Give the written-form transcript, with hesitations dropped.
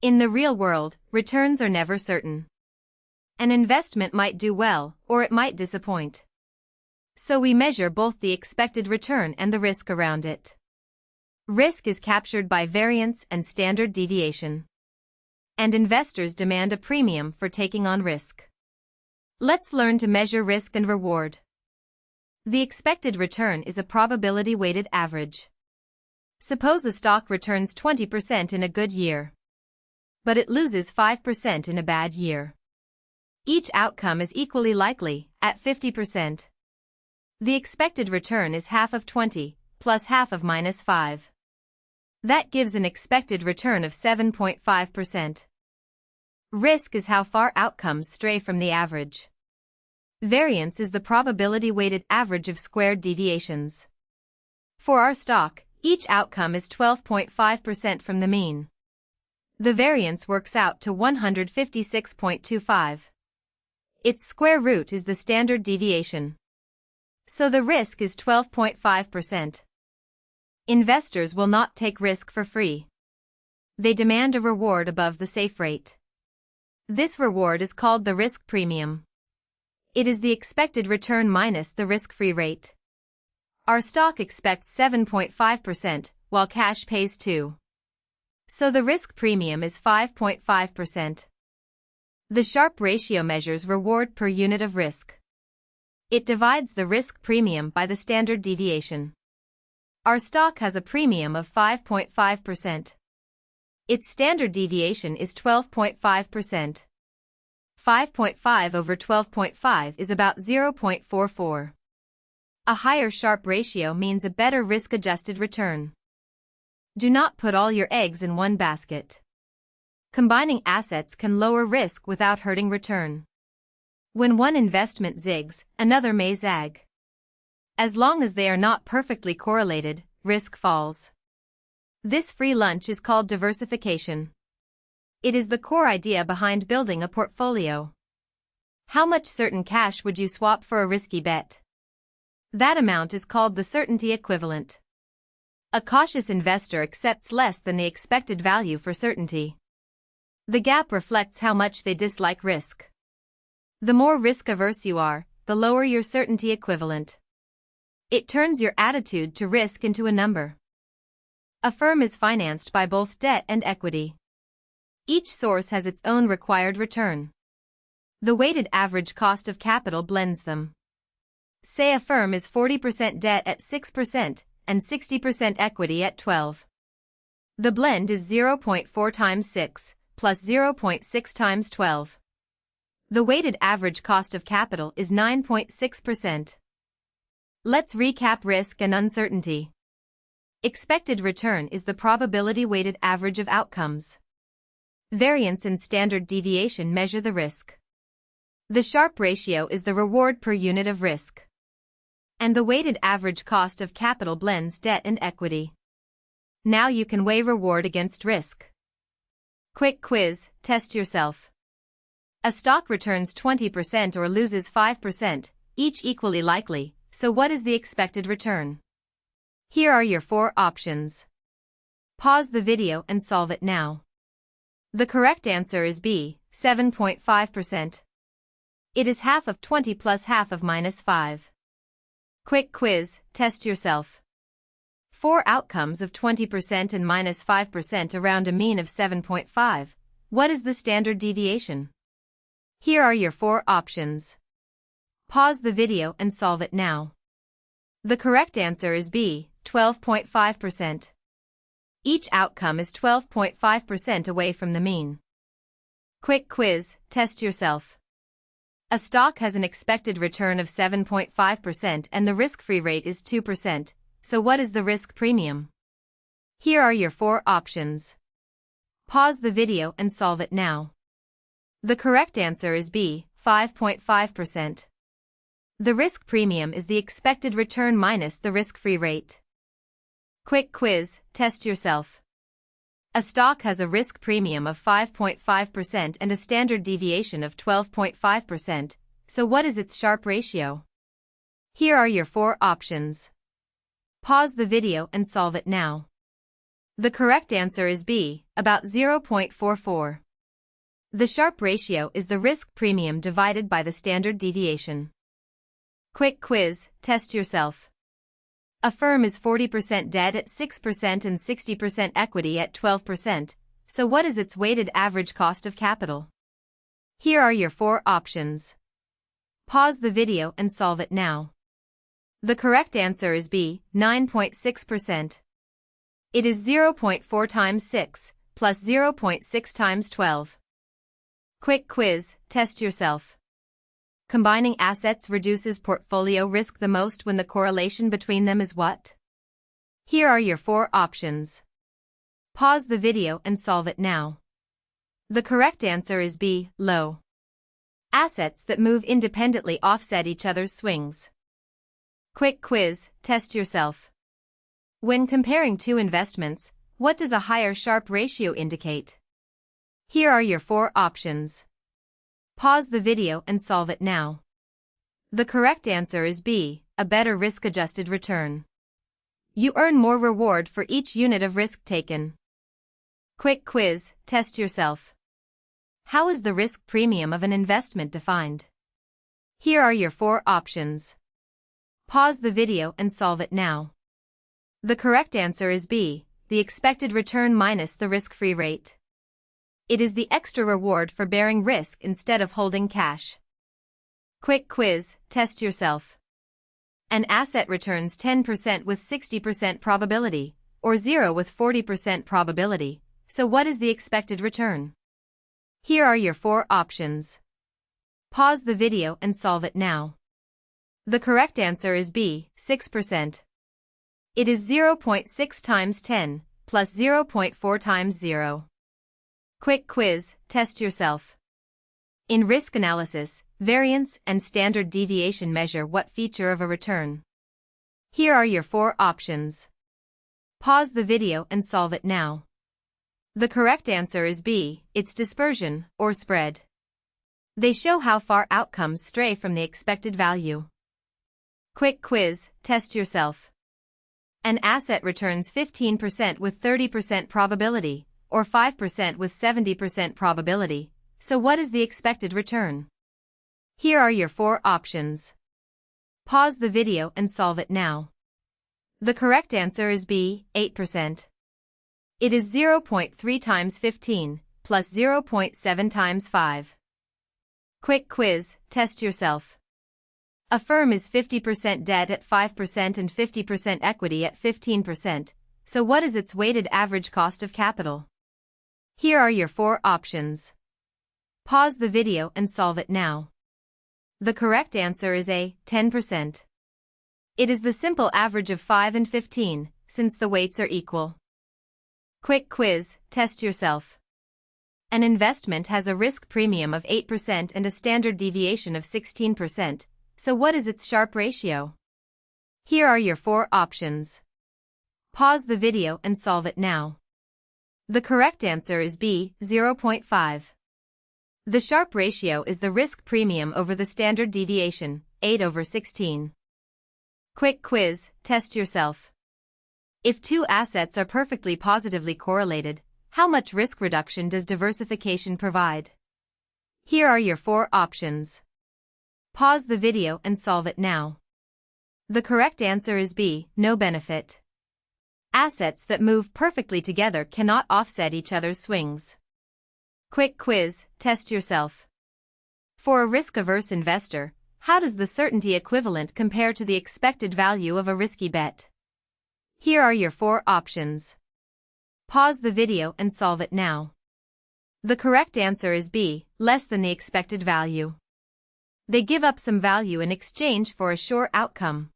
In the real world, returns are never certain. An investment might do well, or it might disappoint. So we measure both the expected return and the risk around it. Risk is captured by variance and standard deviation. And investors demand a premium for taking on risk. Let's learn to measure risk and reward. The expected return is a probability-weighted average. Suppose a stock returns 20% in a good year. But it loses 5% in a bad year. Each outcome is equally likely, at 50%. The expected return is half of 20, plus half of minus 5. That gives an expected return of 7.5%. Risk is how far outcomes stray from the average. Variance is the probability-weighted average of squared deviations. For our stock, each outcome is 12.5% from the mean. The variance works out to 156.25. Its square root is the standard deviation. So the risk is 12.5%. Investors will not take risk for free. They demand a reward above the safe rate. This reward is called the risk premium. It is the expected return minus the risk-free rate. Our stock expects 7.5%, while cash pays 2%. So the risk premium is 5.5%. The Sharpe ratio measures reward per unit of risk. It divides the risk premium by the standard deviation. Our stock has a premium of 5.5%. Its standard deviation is 12.5%. 5.5 over 12.5 is about 0.44. A higher Sharpe ratio means a better risk-adjusted return. Do not put all your eggs in one basket. Combining assets can lower risk without hurting return. When one investment zigs, another may zag. As long as they are not perfectly correlated, risk falls. This free lunch is called diversification. It is the core idea behind building a portfolio. How much certain cash would you swap for a risky bet? That amount is called the certainty equivalent. A cautious investor accepts less than the expected value for certainty. The gap reflects how much they dislike risk. The more risk-averse you are, the lower your certainty equivalent. It turns your attitude to risk into a number. A firm is financed by both debt and equity. Each source has its own required return. The weighted average cost of capital blends them. Say a firm is 40% debt at 6% and 60% equity at 12%. The blend is 0.4 times 6 plus 0.6 times 12. The weighted average cost of capital is 9.6%. Let's recap risk and uncertainty. Expected return is the probability-weighted average of outcomes. Variance and standard deviation measure the risk. The Sharpe ratio is the reward per unit of risk. And the weighted average cost of capital blends debt and equity. Now you can weigh reward against risk. Quick quiz, test yourself. A stock returns 20% or loses 5%, each equally likely, so what is the expected return? Here are your 4 options. Pause the video and solve it now. The correct answer is B, 7.5%. It is half of 20 plus half of minus 5. Quick quiz, test yourself. 4 outcomes of 20% and minus 5% around a mean of 7.5. What is the standard deviation? Here are your 4 options. Pause the video and solve it now. The correct answer is B, 12.5%. Each outcome is 12.5% away from the mean. Quick quiz, test yourself. A stock has an expected return of 7.5% and the risk-free rate is 2%, so what is the risk premium? Here are your 4 options. Pause the video and solve it now. The correct answer is B, 5.5%. The risk premium is the expected return minus the risk-free rate. Quick quiz, test yourself. A stock has a risk premium of 5.5% and a standard deviation of 12.5%, so what is its Sharpe ratio? Here are your 4 options. Pause the video and solve it now. The correct answer is B, about 0.44. The Sharpe ratio is the risk premium divided by the standard deviation. Quick quiz, test yourself. A firm is 40% debt at 6% and 60% equity at 12%, so what is its weighted average cost of capital? Here are your 4 options. Pause the video and solve it now. The correct answer is B, 9.6%. It is 0.4 times 6, plus 0.6 times 12. Quick quiz, test yourself. Combining assets reduces portfolio risk the most when the correlation between them is what? Here are your 4 options. Pause the video and solve it now. The correct answer is B, low. Assets that move independently offset each other's swings. Quick quiz, test yourself. When comparing 2 investments, what does a higher Sharpe ratio indicate? Here are your 4 options. Pause the video and solve it now. The correct answer is B, a better risk-adjusted return. You earn more reward for each unit of risk taken. Quick quiz, test yourself. How is the risk premium of an investment defined? Here are your 4 options. Pause the video and solve it now. The correct answer is B, the expected return minus the risk-free rate. It is the extra reward for bearing risk instead of holding cash. Quick quiz, test yourself. An asset returns 10% with 60% probability, or 0 with 40% probability, so what is the expected return? Here are your 4 options. Pause the video and solve it now. The correct answer is B, 6%. It is 0.6 times 10, plus 0.4 times 0. Quick quiz, test yourself. In risk analysis, variance and standard deviation measure what feature of a return? Here are your 4 options. Pause the video and solve it now. The correct answer is B, its dispersion, or spread. They show how far outcomes stray from the expected value. Quick quiz, test yourself. An asset returns 15% with 30% probability, or 5% with 70% probability, so what is the expected return? Here are your 4 options. Pause the video and solve it now. The correct answer is B, 8%. It is 0.3 times 15, plus 0.7 times 5. Quick quiz, test yourself. A firm is 50% debt at 5% and 50% equity at 15%, so what is its weighted average cost of capital? Here are your 4 options. Pause the video and solve it now. The correct answer is A, 10%. It is the simple average of 5 and 15, since the weights are equal. Quick quiz, test yourself. An investment has a risk premium of 8% and a standard deviation of 16%, so what is its Sharpe ratio? Here are your 4 options. Pause the video and solve it now. The correct answer is B, 0.5. The Sharpe ratio is the risk premium over the standard deviation, 8/16. Quick quiz, test yourself. If 2 assets are perfectly positively correlated, how much risk reduction does diversification provide? Here are your 4 options. Pause the video and solve it now. The correct answer is B, no benefit. Assets that move perfectly together cannot offset each other's swings. Quick quiz, test yourself. For a risk-averse investor, how does the certainty equivalent compare to the expected value of a risky bet? Here are your 4 options. Pause the video and solve it now. The correct answer is B, less than the expected value. They give up some value in exchange for a sure outcome.